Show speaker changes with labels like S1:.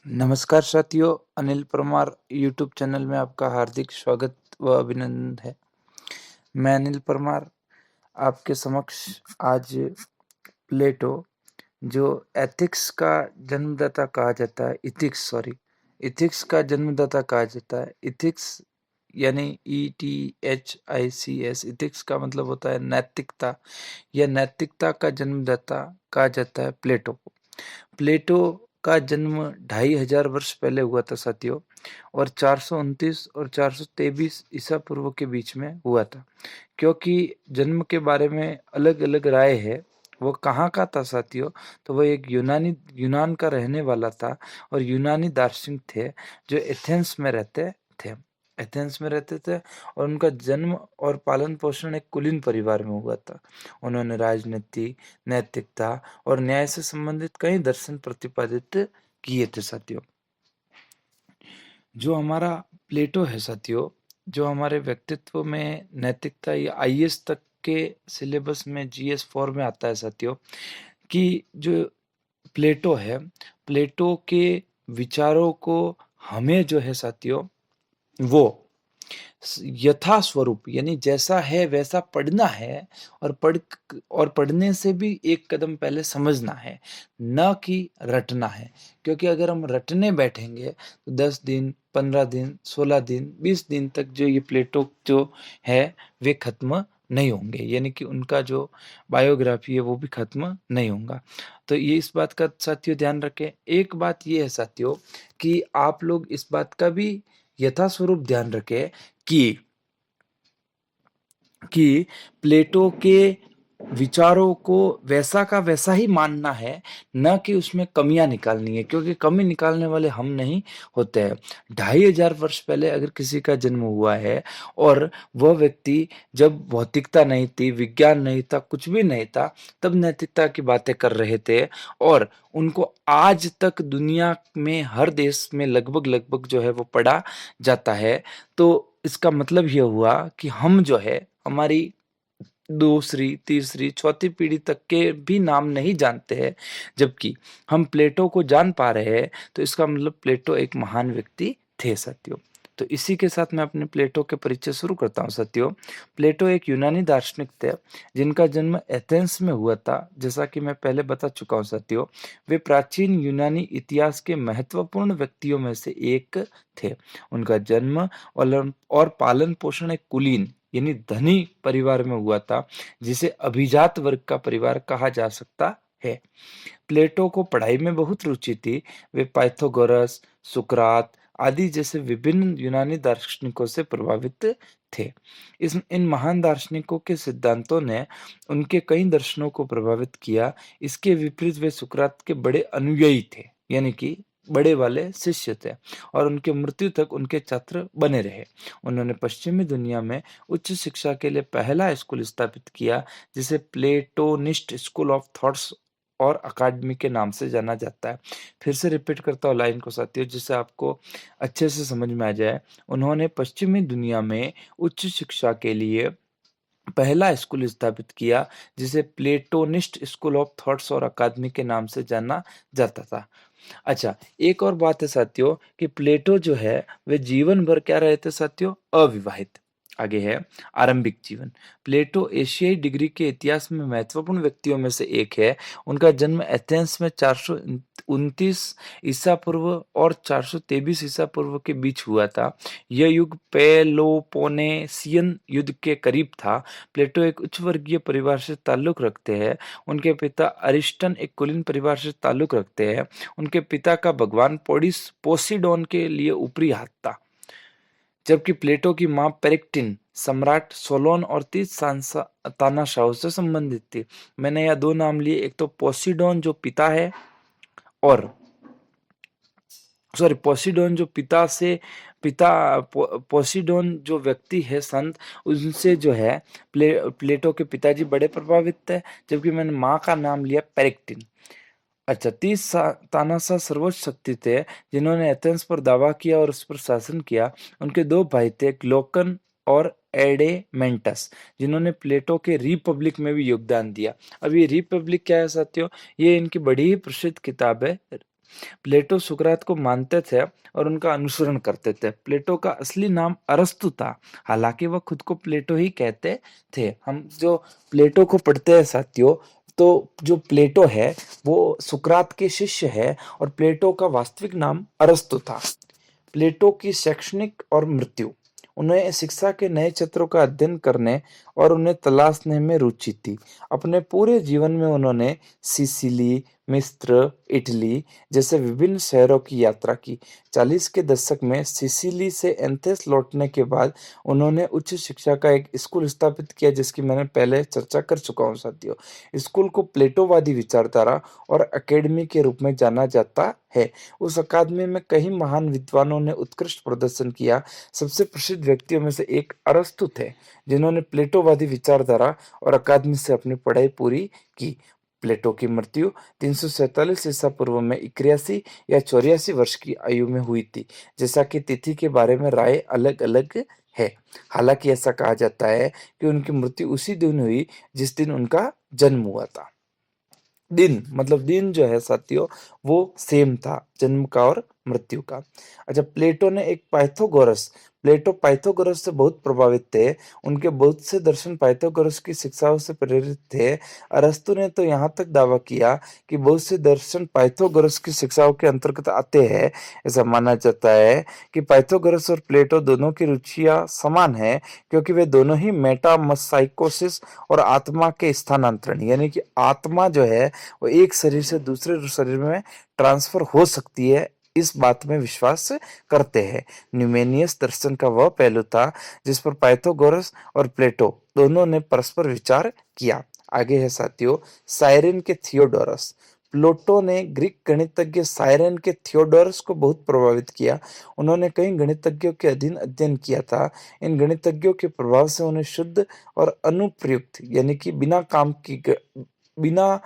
S1: नमस्कार साथियों, Anil Parmar YouTube channel में आपका हार्दिक स्वागत व अभिनंदन है। मैं अनिल परमार आपके समक्ष आज प्लेटो, जो एथिक्स का जन्मदाता कहा जाता है, इथिक्स का जन्मदाता कहा जाता है। इथिक्स यानी ETHICS, इथिक्स का मतलब होता है नैतिकता। यह नैतिकता का जन्मदाता कहा जाता है प्लेटो को। प्लेटो का जन्म 2500 वर्ष पहले हुआ था साथियों, और 429 और 423 ईसा पूर्व के बीच में हुआ था। क्योंकि जन्म के बारे में अलग अलग राय है, वो कहाँ का था साथियों, तो वह एक यूनान का रहने वाला था, और यूनानी दार्शनिक थे जो एथेंस में रहते थे। और उनका जन्म और पालन पोषण एक कुलीन परिवार में हुआ था। उन्होंने राजनीति, नैतिकता और न्याय से संबंधित कई दर्शन प्रतिपादित किए थे साथियों। जो हमारा प्लेटो है साथियों, जो हमारे व्यक्तित्व में नैतिकता या IAS तक के सिलेबस में GS4 में आता है साथियों, कि जो प्लेटो है, प्लेटो के विचारों को हमें जो है साथियों, वो यथा स्वरूप यानी जैसा है वैसा पढ़ना है, और पढ़ने से भी एक कदम पहले समझना है, न कि रटना है। क्योंकि अगर हम रटने बैठेंगे तो 10 दिन, 15 दिन, 16 दिन, 20 दिन तक जो ये प्लेटो जो है वे खत्म नहीं होंगे, यानी कि उनका जो बायोग्राफी है वो भी खत्म नहीं होगा। तो ये इस बात का साथियों ध्यान रखें। एक बात ये है साथियों कि आप लोग इस बात का भी यथास्वरूप ध्यान रखें कि प्लेटो के विचारों को वैसा का वैसा ही मानना है, न कि उसमें कमियां निकालनी है, क्योंकि कमी निकालने वाले हम नहीं होते हैं। 2500 वर्ष पहले अगर किसी का जन्म हुआ है, और वह व्यक्ति जब भौतिकता नहीं थी, विज्ञान नहीं था, कुछ भी नहीं था, तब नैतिकता की बातें कर रहे थे, और उनको आज तक दुनिया में हर देश में लगभग लगभग जो है वो पढ़ा जाता है। तो इसका मतलब ये हुआ कि हम जो है, हमारी दूसरी, तीसरी, चौथी पीढ़ी तक के भी नाम नहीं जानते हैं, जबकि हम प्लेटो को जान पा रहे हैं। तो इसका मतलब प्लेटो एक महान व्यक्ति थे साथियों। तो इसी के साथ मैं अपने प्लेटो के परिचय शुरू करता हूँ साथियों। प्लेटो एक यूनानी दार्शनिक थे, जिनका जन्म एथेंस में हुआ था। जैसा कि मैं पहले बता चुका हूँ साथियों, वे प्राचीन यूनानी इतिहास के महत्वपूर्ण व्यक्तियों में से एक थे। उनका जन्म और पालन पोषण एक कुलीन यानी धनी परिवार में हुआ था, जिसे अभिजात वर्ग का परिवार कहा जा सकता है। प्लेटो को पढ़ाई में बहुत रुचि थी। वे पाइथागोरस, सुकरात आदि जैसे विभिन्न यूनानी दार्शनिकों से प्रभावित थे। इन महान दार्शनिकों के सिद्धांतों ने उनके कई दर्शनों को प्रभावित किया। इसके विपरीत वे सुकरात के बड़े अनुयायी थे, यानी कि बड़े वाले शिष्य थे, और उनके मृत्यु तक उनके छात्र बने रहे। उन्होंने पश्चिमी दुनिया में उच्च शिक्षा के लिए पहला स्कूल स्थापित किया, जिसे प्लेटोनिस्ट स्कूल ऑफ थॉट्स और अकादमी के नाम से जाना जाता है। फिर से रिपीट करता हूँ लाइन को साथियों, जिससे आपको अच्छे से समझ में आ जाए। उन्होंने पश्चिमी दुनिया में उच्च शिक्षा के लिए पहला स्कूल स्थापित किया, जिसे प्लेटोनिस्ट स्कूल ऑफ थॉट्स और अकादमी के नाम से जाना जाता था। अच्छा, एक और बात है साथियों कि प्लेटो जो है वे जीवन भर क्या रहे थे साथियों, अविवाहित। आगे है आरंभिक जीवन। प्लेटो एशियाई डिग्री के इतिहास में महत्वपूर्ण व्यक्तियों में से एक है। उनका जन्म एथेंस में 429 ईसा पूर्व और 423 ईसा पूर्व के बीच हुआ था। यह युग पेलोपोनेसियन युद्ध के करीब था। प्लेटो एक उच्च वर्गीय परिवार से ताल्लुक रखते हैं। उनके पिता अरिस्टन एक कुलीन परिवार से ताल्लुक रखते हैं। उनके पिता का भगवान पोसिडोन के लिए ऊपरी हाथ था, जबकि प्लेटो की मां पेरिक्टिन सम्राट सोलोन और 30 तानाशाहों से संबंधित थी। मैंने यह दो नाम लिए, एक तो पोसिडोन जो पिता है, और पोसिडोन जो पोसिडोन जो व्यक्ति है संत, उनसे जो है प्लेटो के पिताजी बड़े प्रभावित थे। जबकि मैंने माँ का नाम लिया पेरिक्टिन। अच्छा, 30 तानाशाह सर्वोच्च शक्ति थे, जिन्होंने एथेंस पर दावा किया और उस पर शासन किया। उनके दो भाई थे, ग्लोकन और एडेमेंटस, जिन्होंने प्लेटो के रिपब्लिक में भी योगदान दिया। अब ये रिपब्लिक क्या है साथियों, ये इनकी बड़ी ही प्रसिद्ध किताब है, प्लेटो सुकरात को मानते थे और उनका अनुसरण करते थे। प्लेटो का असली नाम अरस्तु था, हालाँकि वह खुद को प्लेटो ही कहते थे। हम जो प्लेटो को पढ़ते हैं साथियों, तो जो प्लेटो है, वो सुकरात के शिष्य है और प्लेटो का वास्तविक नाम अरस्तु था। प्लेटो की शैक्षणिक और मृत्यु। उन्हें शिक्षा के नए क्षेत्रों का अध्ययन करने और उन्हें तलाशने में रुचि थी। अपने पूरे जीवन में उन्होंने सिसिली, मिस्र, इटली जैसे विभिन्न शहरों की यात्रा की। 40 के दशक में सिसिली से एथेंस लौटने के बाद उन्होंने उच्च शिक्षा का एक स्कूल स्थापित किया, जिसकी मैंने पहले चर्चा कर चुका हूँ साथियों। स्कूल को प्लेटोवादी विचारधारा और अकेडमी के रूप में जाना जाता है। उस अकादमी में कई महान विद्वानों ने उत्कृष्ट प्रदर्शन किया। सबसे प्रसिद्ध व्यक्तियों में से एक अरस्तु थे, जिन्होंने प्लेटोवादी विचारधारा और अकादमी से अपनी पढ़ाई पूरी की। प्लेटो की मृत्यु 347 ईसा पूर्व में 81 या 84 वर्ष की आयु में हुई थी। जैसा कि तिथि के बारे में राय अलग-अलग है। हालांकि ऐसा कहा जाता है कि उनकी मृत्यु उसी दिन हुई जिस दिन उनका जन्म हुआ था। दिन मतलब दिन जो है साथियों, वो सेम था जन्म का और मृत्यु का। अच्छा, प्लेटो पाइथागोरस से बहुत प्रभावित थे। उनके बहुत से दर्शन पाइथागोरस की शिक्षाओं से प्रेरित थे। अरस्तु ने तो यहाँ तक दावा किया कि बहुत से दर्शन पाइथागोरस की शिक्षाओं के अंतर्गत आते हैं। ऐसा माना जाता है कि पाइथागोरस और प्लेटो दोनों की रुचियां समान है, क्योंकि वे दोनों ही मेटामसाइकोसिस और आत्मा के स्थानांतरण, यानी कि आत्मा जो है वो एक शरीर से दूसरे शरीर में ट्रांसफर हो सकती है, इस बात में विश्वास करते हैं। न्यूमेनियस दर्शन का वह पहलू था जिस पर पाइथागोरस और प्लेटो दोनों ने परस्पर विचार किया। आगे है साथियों, साइरेन के थियोडोरस। प्लेटो ने ग्रीक गणितज्ञ साइरेन के थियोडोरस को बहुत प्रभावित किया। उन्होंने कई गणितज्ञों के अधीन अध्ययन किया था। इन गणितज्ञों के प्रभाव से उन्हें शुद्ध और अनुप्रयुक्त, यानी कि बिना